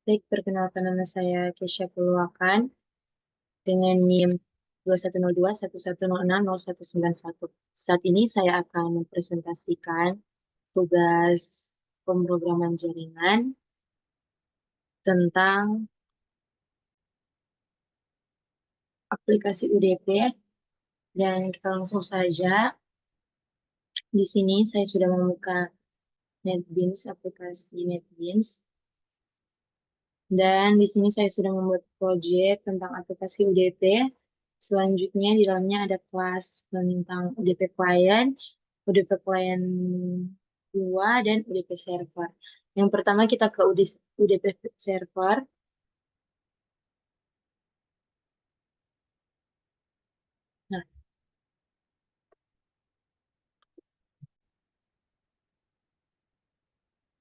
Baik, perkenalkan nama saya Kesha Pulwakan dengan NIM 210211060191. Saat ini saya akan mempresentasikan tugas pemrograman jaringan tentang aplikasi UDP, dan kita langsung saja. Di sini saya sudah membuka NetBeans, aplikasi NetBeans. Dan di sini saya sudah membuat proyek tentang aplikasi UDP. Selanjutnya di dalamnya ada kelas tentang UDP Client, UDP Client 2, dan UDP Server. Yang pertama kita ke UDP Server. Nah,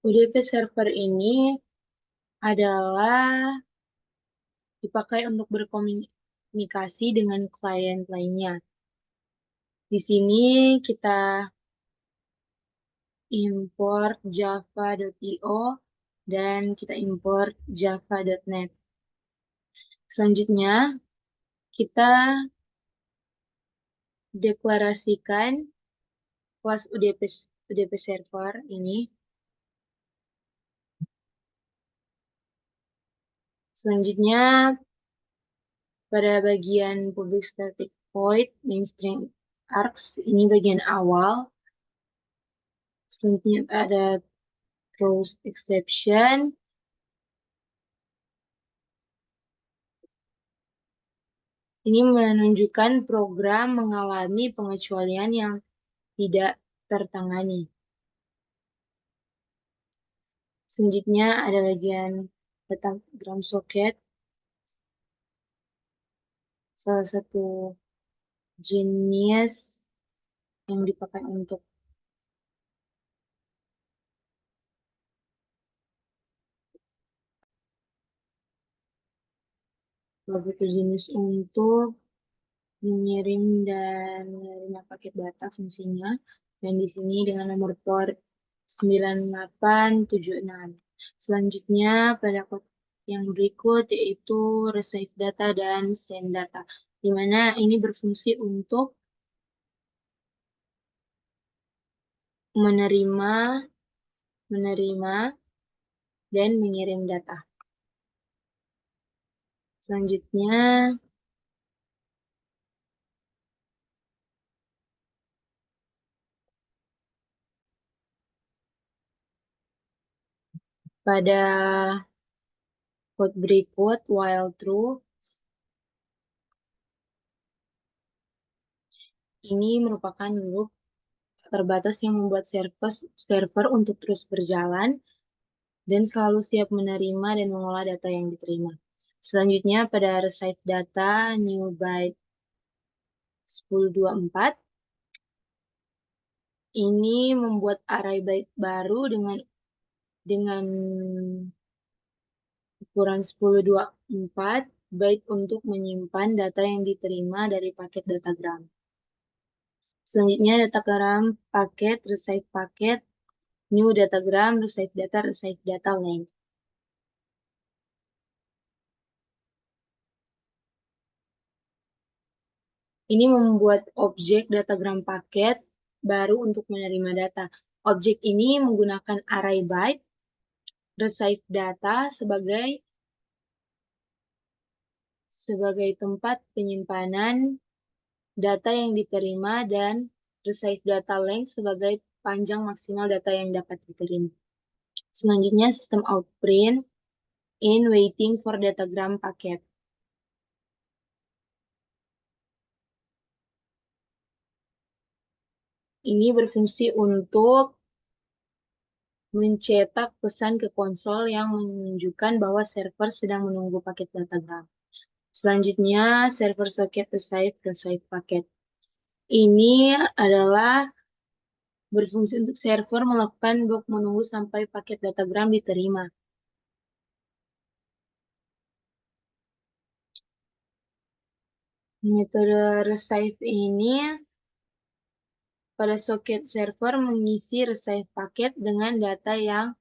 UDP Server ini adalah dipakai untuk berkomunikasi dengan klien lainnya. Di sini kita import java.io dan kita import java.net. Selanjutnya, kita deklarasikan kelas UDP server ini. Selanjutnya, pada bagian public static void, main string args, ini bagian awal. Selanjutnya ada throws exception. Ini menunjukkan program mengalami pengecualian yang tidak tertangani. Selanjutnya ada bagian datagram socket, salah satu jenis yang dipakai untuk mengirim dan menerima paket data fungsinya, dan di sini dengan nomor port 9876. Selanjutnya pada kode yang berikut yaitu receive data dan send data, di mana ini berfungsi untuk menerima dan mengirim data. Selanjutnya pada kode berikut while true, ini merupakan loop terbatas yang membuat server untuk terus berjalan dan selalu siap menerima dan mengolah data yang diterima. Selanjutnya pada receive data new byte 1024, ini membuat array byte baru dengan ukuran 1024 byte untuk menyimpan data yang diterima dari paket datagram. Selanjutnya datagram paket, receive paket, new datagram, receive data length. Ini membuat objek datagram paket baru untuk menerima data. Objek ini menggunakan array byte, receive data sebagai tempat penyimpanan data yang diterima, dan receive data length sebagai panjang maksimal data yang dapat diterima. Selanjutnya sistem out print in waiting for datagram paket. Ini berfungsi untuk mencetak pesan ke konsol yang menunjukkan bahwa server sedang menunggu paket datagram. Selanjutnya, server socket receive paket. Ini adalah berfungsi untuk server melakukan blok menunggu sampai paket datagram diterima. Metode receive ini pada soket server mengisi receive paket dengan data yang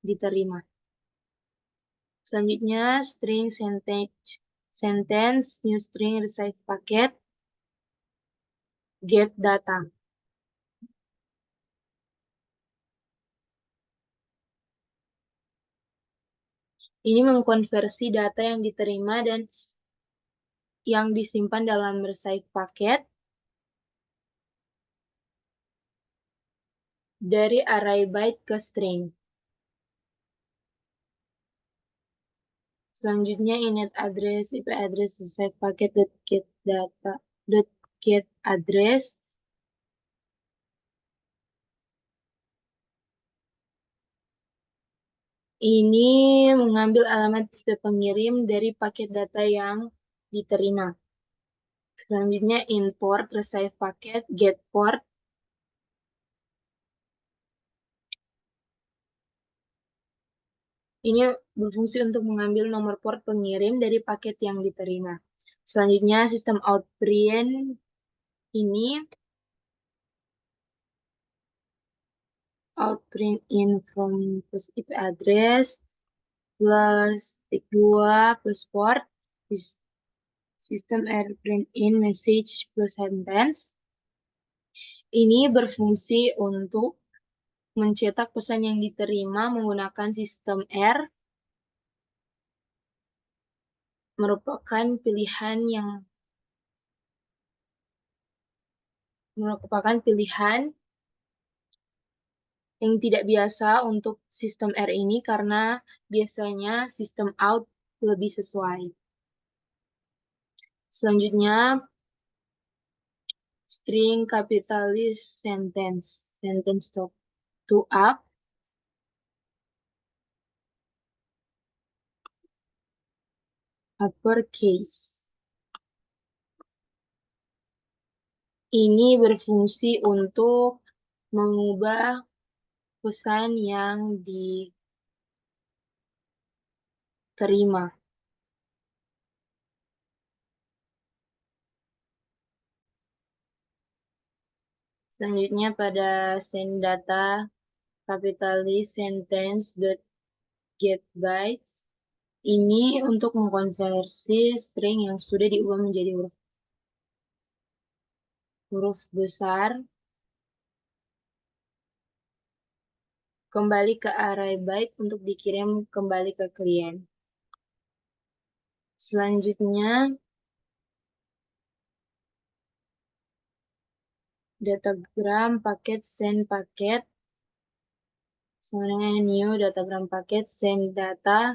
diterima. Selanjutnya, string sentence, new string, receive paket, get data. Ini mengkonversi data yang diterima dan yang disimpan dalam receive paket dari array byte ke string. Selanjutnya, init address, IP address, receive paket, get data, get address. Ini mengambil alamat tipe pengirim dari paket data yang diterima. Selanjutnya, import, receive paket, get port. Ini berfungsi untuk mengambil nomor port pengirim dari paket yang diterima. Selanjutnya, sistem outprint ini outprint in from plus IP address plus tik 2 plus port. Sistem print in message plus sentence. Ini berfungsi untuk mencetak pesan yang diterima menggunakan sistem R, merupakan pilihan yang tidak biasa untuk sistem R ini karena biasanya sistem out lebih sesuai. Selanjutnya, string capitalis sentence to up, uppercase. Ini berfungsi untuk mengubah pesan yang diterima. Selanjutnya pada send data capitalis sentence.get bytes. Ini untuk mengkonversi string yang sudah diubah menjadi huruf besar kembali ke array byte untuk dikirim kembali ke klien. Selanjutnya, datagram paket send paket sama dengan new datagram paket send data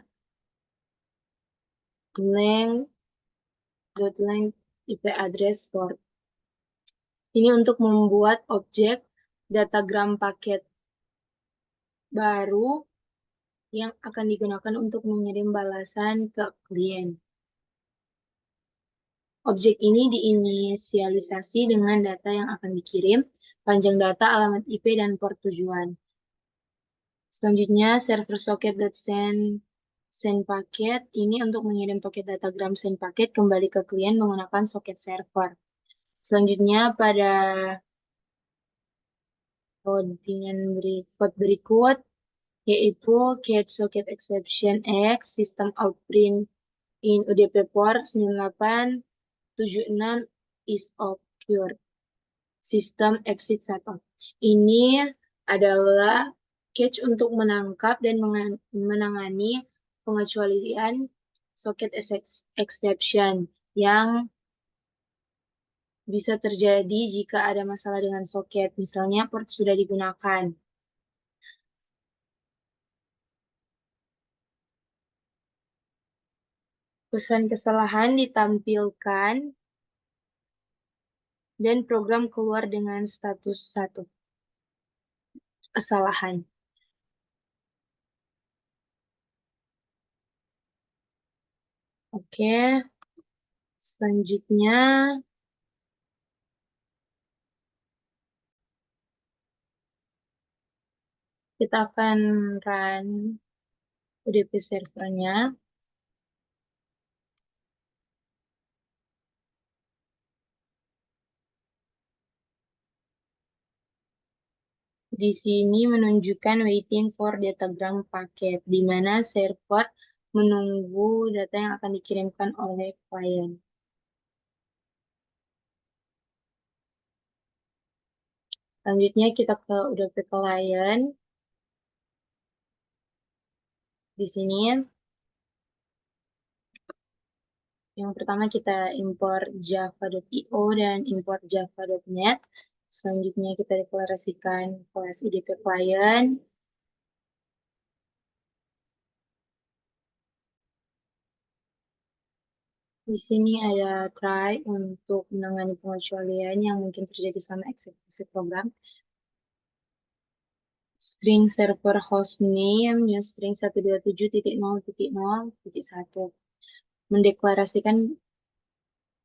length IP address port. Ini untuk membuat objek datagram paket baru yang akan digunakan untuk mengirim balasan ke klien. Objek ini diinisialisasi dengan data yang akan dikirim, panjang data, alamat IP, dan port tujuan. Selanjutnya, server socket.send paket ini untuk mengirim paket datagram send paket kembali ke klien menggunakan soket server. Selanjutnya, pada code berikut, yaitu catch socket exception X, system outprint in UDP port 9876 is occurred. Sistem exit 1. Ini adalah catch untuk menangkap dan menangani pengecualian socket exception yang bisa terjadi jika ada masalah dengan soket, misalnya port sudah digunakan. Pesan kesalahan ditampilkan dan program keluar dengan status 1. Kesalahan. Oke. Selanjutnya kita akan run UDP servernya. Di sini menunjukkan waiting for datagram paket, di mana server menunggu data yang akan dikirimkan oleh klien. Selanjutnya kita udah ke klien. Di sini yang pertama kita import java.io dan import java.net. Selanjutnya kita deklarasikan kelas IDP klien. Di sini ada try untuk menangani pengecualian yang mungkin terjadi selama eksekusi program. String server hostname, new string 127.0.0.1. Mendeklarasikan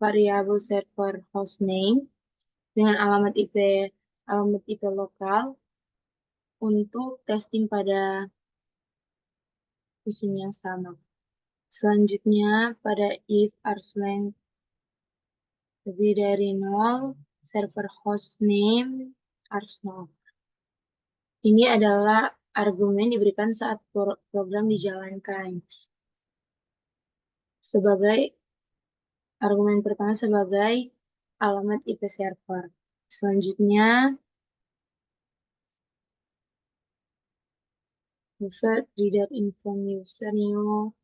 variabel server hostname dengan alamat IP lokal untuk testing pada mesin yang sama. Selanjutnya pada if arslength lebih dari 0, server hostname arslength. Ini adalah argumen diberikan saat program dijalankan. Sebagai argumen pertama sebagai alamat IP server. Selanjutnya, user reader inform user new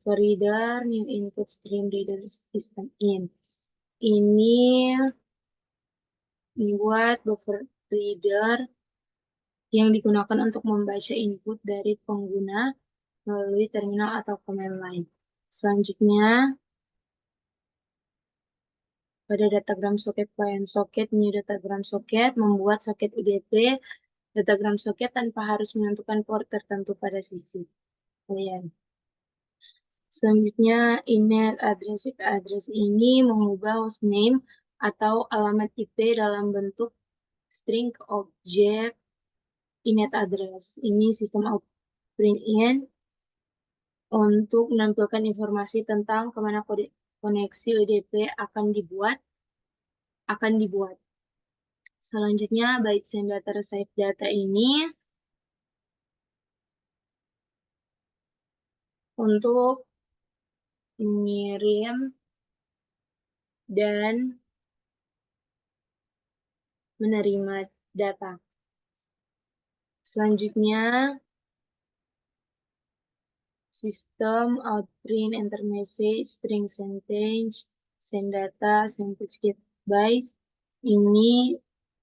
reader new input stream reader system in. Ini membuat buffer reader yang digunakan untuk membaca input dari pengguna melalui terminal atau command line. Selanjutnya, pada datagram soket client socket, new datagram socket membuat soket UDP datagram soket tanpa harus menentukan port tertentu pada sisi klien. Selanjutnya, init address IP address ini mengubah hostname atau alamat IP dalam bentuk string ke objek init address. Ini sistem out print in untuk menampilkan informasi tentang kemana koneksi UDP akan dibuat. Selanjutnya, byte send data receive data ini untuk mengirim dan menerima data. Selanjutnya, sistem outprint enter message string sentence send data sentence get bytes.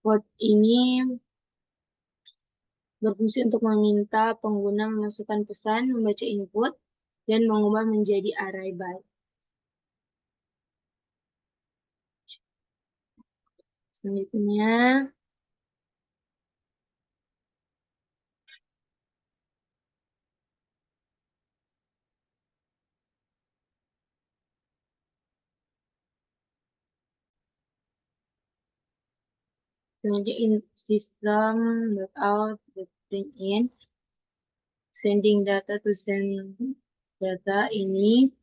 Code ini berfungsi untuk meminta pengguna memasukkan pesan, membaca input, dan mengubah menjadi array byte. Selanjutnya, system.out.println sending data to send data ini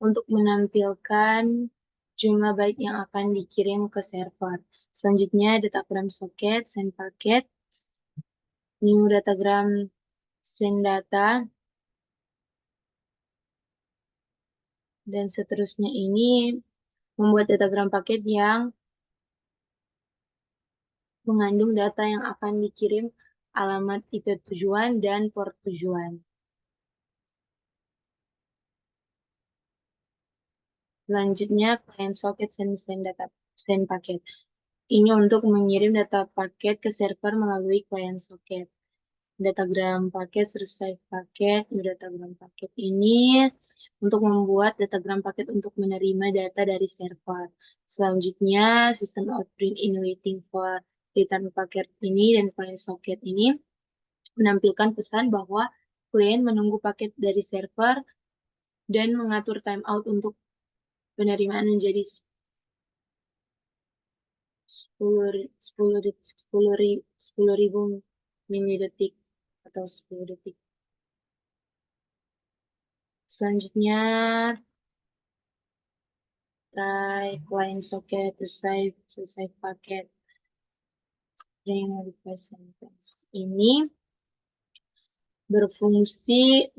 untuk menampilkan jumlah byte yang akan dikirim ke server. Selanjutnya, datagram socket, send paket, new datagram send data, dan seterusnya ini membuat datagram paket yang mengandung data yang akan dikirim, alamat IP tujuan, dan port tujuan. Selanjutnya, client socket send paket. Ini untuk mengirim data paket ke server melalui client socket. Datagram paket, receive paket, datagram paket ini untuk membuat datagram paket untuk menerima data dari server. Selanjutnya, sistem outprint in waiting for return paket ini dan client socket ini menampilkan pesan bahwa klien menunggu paket dari server dan mengatur timeout untuk penerimaan menjadi 10.000 milidetik atau 10 detik. Selanjutnya, try client socket, receive paket. string modify sentence. Ini berfungsi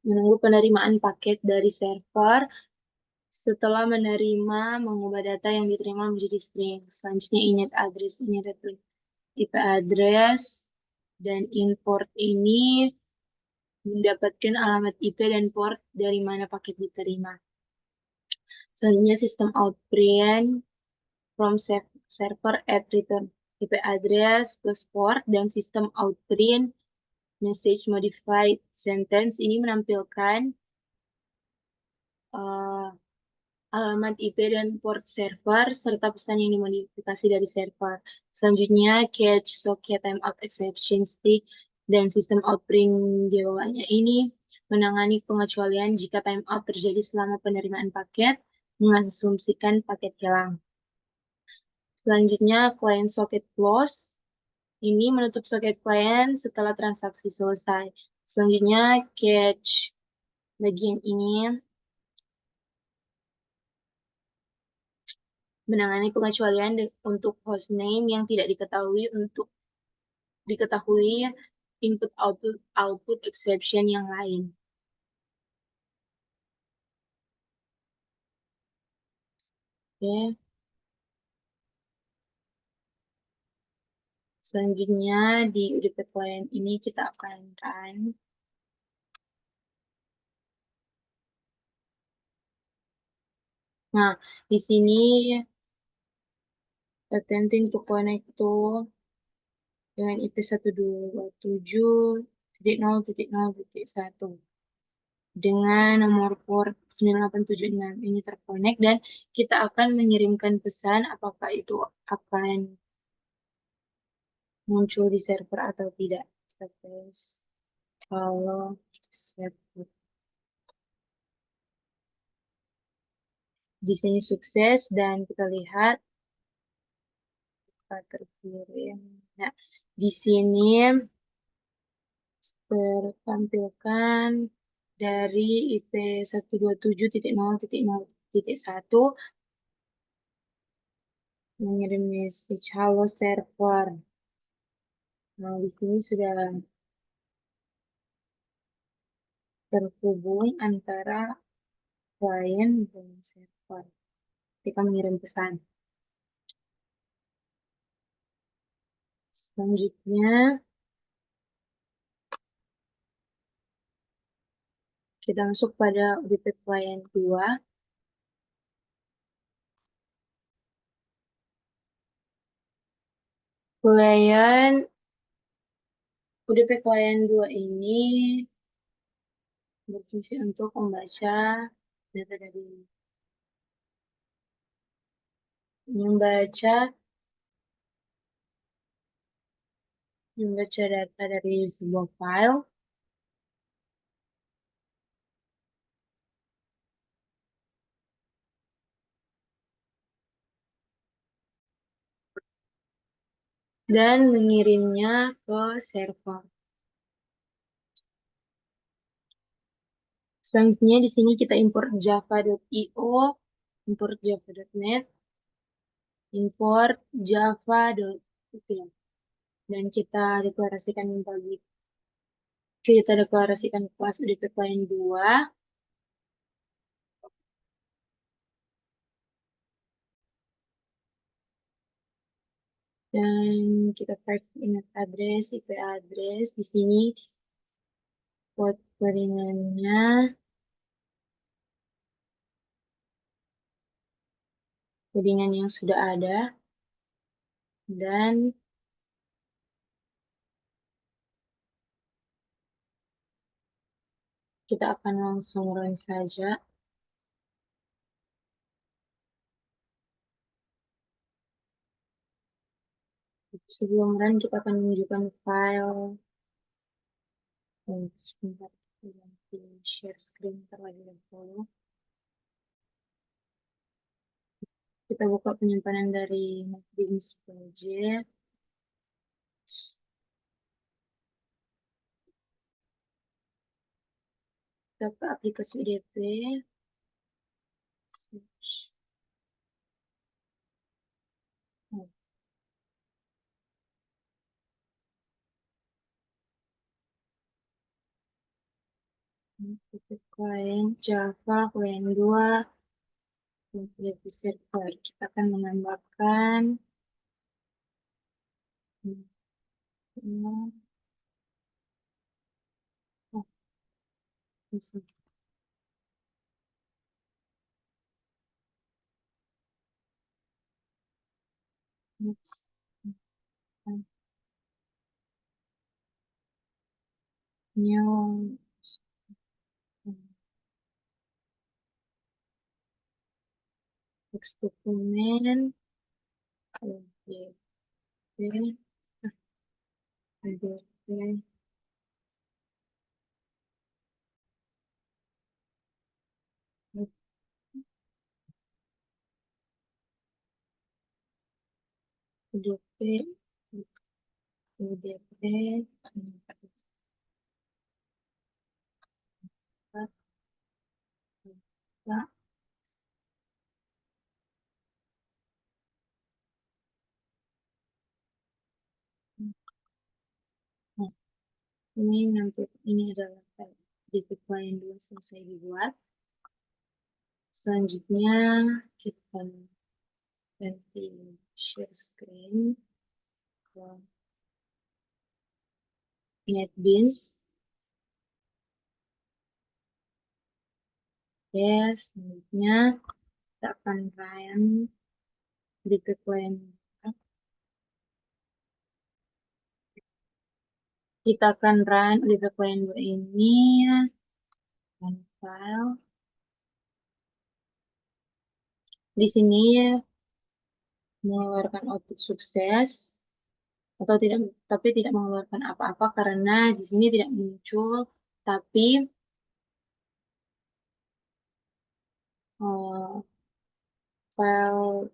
menunggu penerimaan paket dari server setelah menerima mengubah data yang diterima menjadi string. Selanjutnya init address, ini IP address, dan import ini mendapatkan alamat IP dan port dari mana paket diterima. Selanjutnya sistem out print from server at return IP address plus port, dan sistem out print message modified sentence ini menampilkan alamat IP dan port server serta pesan yang dimodifikasi dari server. Selanjutnya catch socket timeout exception stick dan sistem outprint di bawahnya ini menangani pengecualian jika timeout terjadi selama penerimaan paket, mengasumsikan paket hilang. Selanjutnya client socket close ini menutup soket client setelah transaksi selesai. Selanjutnya catch bagian ini menangani pengecualian untuk hostname yang tidak diketahui untuk diketahui input output exception yang lain. Oke. Selanjutnya di UDP client ini kita akan run. Nah, di sini attempting to connect to dengan IP 127.0.0.1 dengan nomor port 9876 ini terconnect, dan kita akan mengirimkan pesan apakah itu akan muncul di server atau tidak. Terus kalau server di sini sukses dan kita lihat terkirim. Nah, di sini tertampilkan dari IP 127.0.0.1 mengirim message halo server. Nah, di sini sudah terhubung antara klien dan server ketika mengirim pesan. Selanjutnya, kita masuk pada UDP client 2. UDP client 2 ini berfungsi untuk membaca data dari membaca data dari sebuah file dan mengirimnya ke server. Selanjutnya di sini kita import java.io, import java.net, import java.util, dan kita deklarasikan kelas UDP client 2. Dan kita paste init address, IP address. Di sini buat jaringannya jaringan yang sudah ada, dan kita akan langsung run saja. Sebelum run kita akan menunjukkan file. Sebentar, kita share screen terlebih dahulu. Kita buka penyimpanan dari NetBeans Project. Kita ke aplikasi UDP. Untuk klien Java, klien 2, Mobility server. Kita akan menambahkan new text dokumen ADP ADP ADP ADP Nah, ini adalah DP klien 2 selesai dibuat. Selanjutnya kita ganti share screen ke NetBeans. Selanjutnya kita akan run DP klien. Kita akan run DP klien 2 ini dan file. Di sini mengeluarkan output sukses atau tidak, tapi tidak mengeluarkan apa-apa karena di sini tidak muncul, tapi file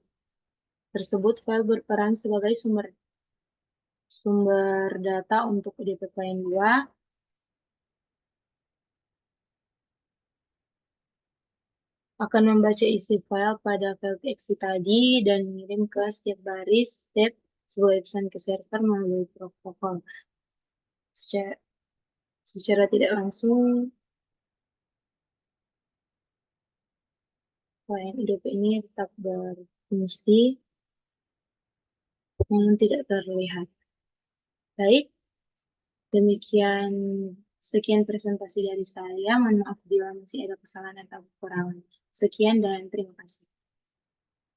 tersebut berperan sebagai sumber data untuk DP klien 2 akan membaca isi file pada file txt tadi dan mengirim ke setiap baris step sebagai pesan ke server melalui protokol. Secara tidak langsung, klien IDP ini tetap berfungsi, namun tidak terlihat. Baik, sekian presentasi dari saya. Mohon maaf bila masih ada kesalahan atau kekurangan. Sekian dan terima kasih.